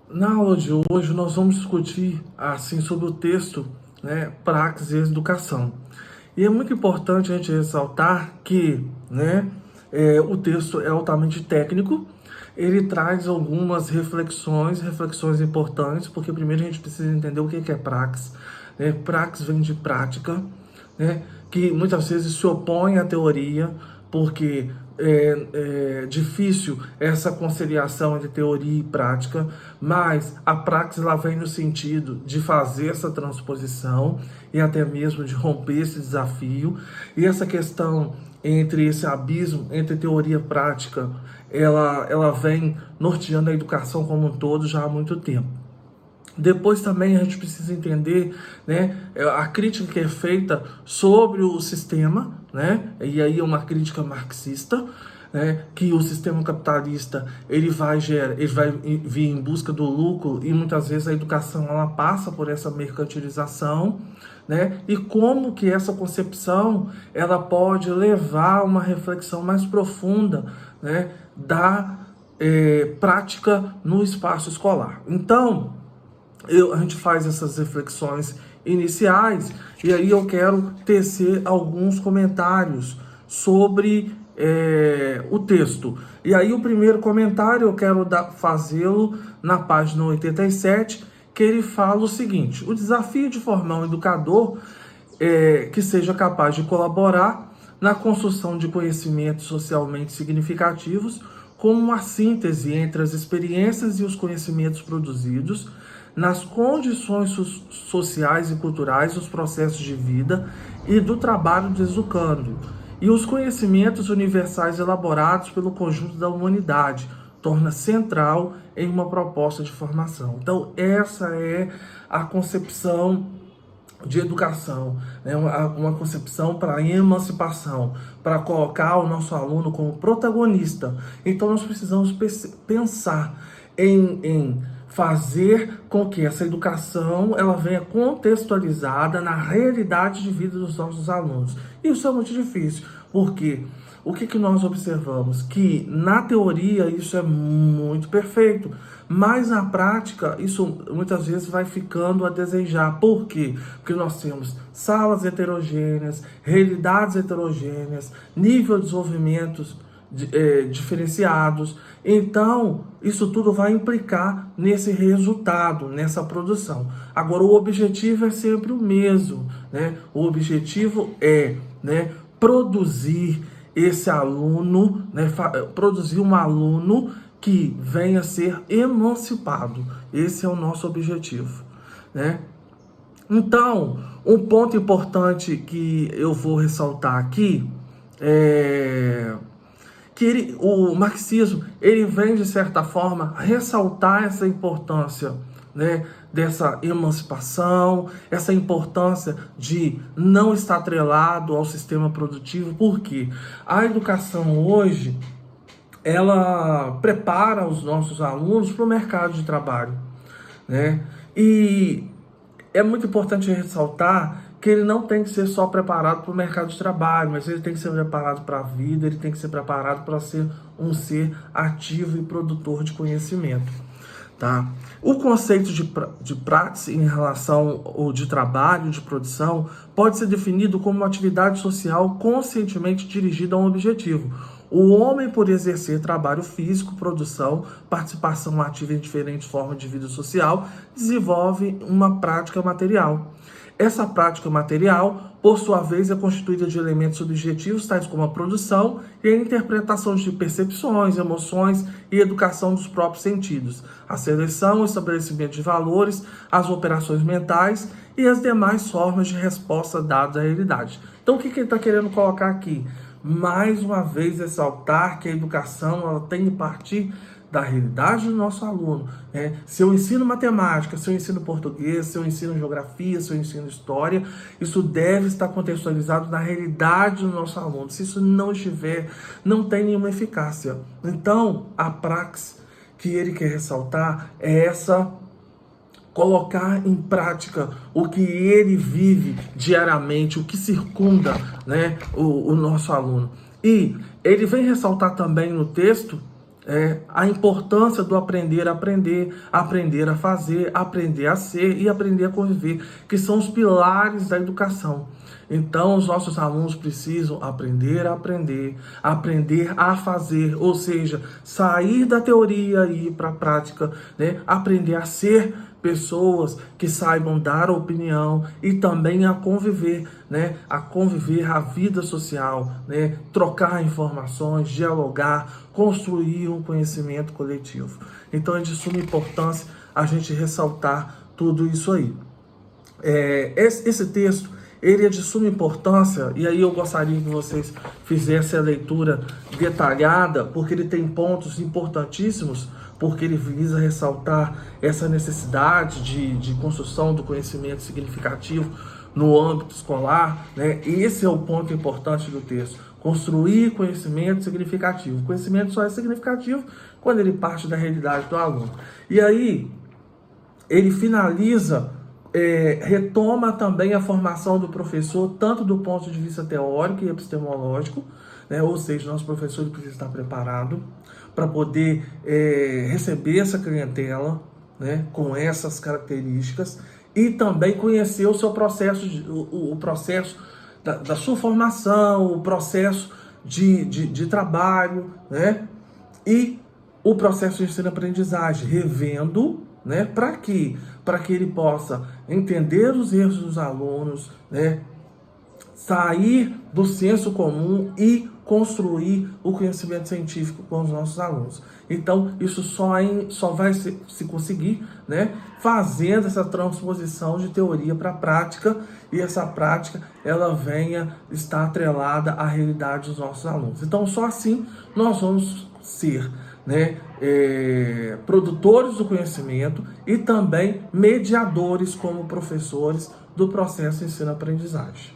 Na aula de hoje nós vamos discutir assim sobre o texto, né, Praxis e Educação. E é muito importante a gente ressaltar que, né, o texto é altamente técnico. Ele traz algumas reflexões importantes, porque primeiro a gente precisa entender o que é praxis. Né? Praxis vem de prática, né, que muitas vezes se opõe à teoria, porque é difícil essa conciliação entre teoria e prática, mas a praxis ela vem no sentido de fazer essa transposição e até mesmo de romper esse desafio. E essa questão entre esse abismo, entre teoria e prática, ela vem norteando a educação como um todo já há muito tempo. Depois também a gente precisa entender, né, a crítica que é feita sobre o sistema, né, e aí é uma crítica marxista, né, que o sistema capitalista ele vai vir em busca do lucro e muitas vezes a educação ela passa por essa mercantilização, né, e como que essa concepção ela pode levar a uma reflexão mais profunda, né, da prática no espaço escolar. Então a gente faz essas reflexões iniciais e aí eu quero tecer alguns comentários sobre o texto. E aí o primeiro comentário eu quero fazê-lo na página 87, que ele fala o seguinte: o desafio de formar um educador que seja capaz de colaborar na construção de conhecimentos socialmente significativos, como uma síntese entre as experiências e os conhecimentos produzidos nas condições sociais e culturais dos processos de vida e do trabalho do educando, e os conhecimentos universais elaborados pelo conjunto da humanidade, torna central em uma proposta de formação. Então, essa é a concepção de educação, né? Uma concepção para a emancipação, para colocar o nosso aluno como protagonista. Então, nós precisamos pensar em fazer com que essa educação ela venha contextualizada na realidade de vida dos nossos alunos. Isso é muito difícil, porque o que nós observamos? Que na teoria isso é muito perfeito, mas na prática isso muitas vezes vai ficando a desejar. Por quê? Porque nós temos salas heterogêneas, realidades heterogêneas, nível de desenvolvimento diferenciados. Então, isso tudo vai implicar nesse resultado, nessa produção. Agora, o objetivo é sempre o mesmo, né? O objetivo é, né, produzir esse aluno, né, produzir um aluno que venha a ser emancipado. Esse é o nosso objetivo, né? Então, um ponto importante que eu vou ressaltar aqui é que o marxismo ele vem, de certa forma, ressaltar essa importância, né, dessa emancipação, essa importância de não estar atrelado ao sistema produtivo, porque a educação hoje, ela prepara os nossos alunos para o mercado de trabalho, né? E é muito importante ressaltar que ele não tem que ser só preparado para o mercado de trabalho, mas ele tem que ser preparado para a vida, ele tem que ser preparado para ser um ser ativo e produtor de conhecimento, tá? O conceito de praxis em relação ao de trabalho, de produção, pode ser definido como uma atividade social conscientemente dirigida a um objetivo. O homem, por exercer trabalho físico, produção, participação ativa em diferentes formas de vida social, desenvolve uma prática material. Essa prática material, por sua vez, é constituída de elementos subjetivos, tais como a produção e a interpretação de percepções, emoções e educação dos próprios sentidos, a seleção, o estabelecimento de valores, as operações mentais e as demais formas de resposta dadas à realidade. Então, o que ele está querendo colocar aqui? Mais uma vez, ressaltar que a educação ela tem que partir da realidade do nosso aluno, né? Se eu ensino matemática, se eu ensino português, se eu ensino geografia, se eu ensino história, isso deve estar contextualizado na realidade do nosso aluno. Se isso não estiver, não tem nenhuma eficácia. Então, a praxis que ele quer ressaltar é essa: colocar em prática o que ele vive diariamente, o que circunda, né, o nosso aluno. E ele vem ressaltar também no texto a importância do aprender a aprender, aprender a fazer, aprender a ser e aprender a conviver, que são os pilares da educação. Então, os nossos alunos precisam aprender a aprender, aprender a fazer, ou seja, sair da teoria e ir para a prática, né? Aprender a ser pessoas que saibam dar opinião e também a conviver, né? A conviver a vida social, né? Trocar informações, dialogar, construir um conhecimento coletivo. Então é de suma importância a gente ressaltar tudo isso aí. Esse texto, ele é de suma importância, e aí eu gostaria que vocês fizessem a leitura detalhada, porque ele tem pontos importantíssimos, porque ele visa ressaltar essa necessidade de construção do conhecimento significativo no âmbito escolar, né? Esse é o ponto importante do texto. Construir conhecimento significativo. O conhecimento só é significativo quando ele parte da realidade do aluno. E aí, ele finaliza, retoma também a formação do professor, tanto do ponto de vista teórico e epistemológico, né? Ou seja, nosso professor precisa estar preparado para poder receber essa clientela, né? Com essas características, e também conhecer o seu processo, o processo da sua formação, o processo de trabalho, né? E o processo de ensino-aprendizagem, revendo, né? Para quê? Para que ele possa entender os erros dos alunos, né? Sair do senso comum e construir o conhecimento científico com os nossos alunos. Então, isso só vai se conseguir, né, fazendo essa transposição de teoria para a prática, e essa prática ela venha estar atrelada à realidade dos nossos alunos. Então, só assim nós vamos ser, né, produtores do conhecimento e também mediadores como professores do processo de ensino-aprendizagem.